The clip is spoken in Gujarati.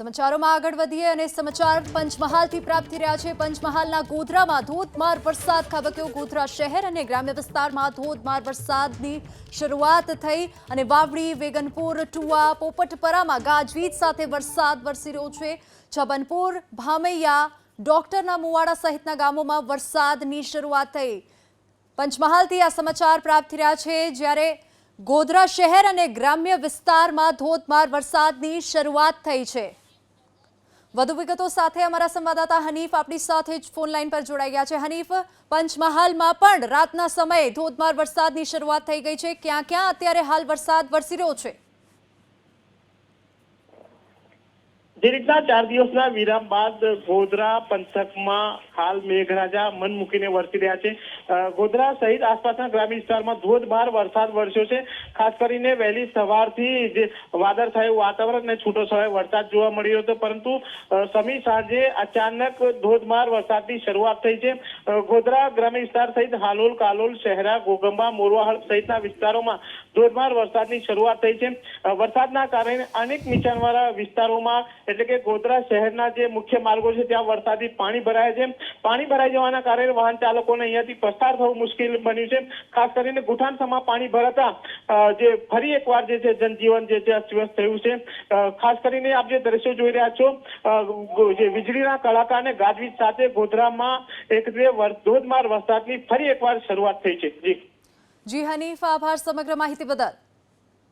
સમાચારોમાં આગળ વધીએ અને સમાચાર પંચમહાલથી પ્રાપ્ત થઈ રહ્યા છે। પંચમહાલના ગોધરામાં ધોધમાર વરસાદ ખાબક્યો। ગોધરા શહેર અને ગ્રામ્ય વિસ્તારમાં ધોધમાર વરસાદની શરૂઆત થઈ અને વાવડી, વેગનપુર, ટુવા, પોપટપરામાં ગાજવીજ સાથે વરસાદ વરસી રહ્યો છે। છબનપુર, ભામૈયા, ડોક્ટરના મુવાડા સહિતના ગામોમાં વરસાદની શરૂઆત થઈ। પંચમહાલથી આ સમાચાર પ્રાપ્ત થઈ રહ્યા છે, જ્યારે ગોધરા શહેર અને ગ્રામ્ય વિસ્તારમાં ધોધમાર વરસાદની શરૂઆત થઈ છે। વધુ વિગતો સાથે અમારા સંવાદદાતા હનીફ આપણી સાથે જ ફોન લાઈન પર જોડાઈ ગયા છે। હનીફ, પંચમહાલમાં પણ રાતના સમયે ધોધમાર વરસાદની શરૂઆત થઈ ગઈ છે। ક્યાં ક્યાં અત્યારે હાલ વરસાદ વરસી રહ્યો છે? જે રીતના 4 દિવસના વિરામ બાદ ગોધરા પંથકમાં હાલ મેઘરાજા મન મૂકીને વરસી રહ્યા છે। ગોધરા સહિત આસપાસના ગ્રામ્ય વિસ્તારમાં ધોધમાર વરસાદ વરસ્યો છે। ખાસ કરીને વહેલી સવારથી જે વાદળછાયું વાતાવરણ અને છૂટો છવાયો વરસાદ જોવા મળ્યો હતો, પરંતુ સમી સાંજે અચાનક ધોધમાર વરસાદની શરૂઆત થઈ છે। ગોધરા ગ્રામ્ય વિસ્તાર સહિત હાલોલ, કાલોલ, શહેરા, ગોગંબા, મોરવાહળ સહિતના વિસ્તારોમાં ધોધમાર વરસાદની શરૂઆત થઈ છે। વરસાદના કારણે અનેક નીચાણવાળા વિસ્તારોમાં એટલે કે ગોધરા શહેરના જે મુખ્ય માર્ગો છે ત્યાં વરસાદી પાણી ભરાયા છે। પાણી ભરાઈ જવાના કારણે વાહન ચાલકોને અહીંયાથી પસાર થવું મુશ્કેલ બન્યું છે। ખાસ કરીને ગુઠાણસમાં પાણી ભરાતા જે ફરી એકવાર જે છે જનજીવન જે છે અસ્તવ્યસ્ત થયું છે। ખાસ કરીને આપ જે દ્રશ્યો જોઈ રહ્યા છો, જે વીજળીના કડાકા અને ગાજવીજ સાથે ગોધરામાં ધોધમાર વરસાદની ફરી એકવાર શરૂઆત થઈ છે। જી હનીફ, આભાર સમગ્ર માહિતી બદલ।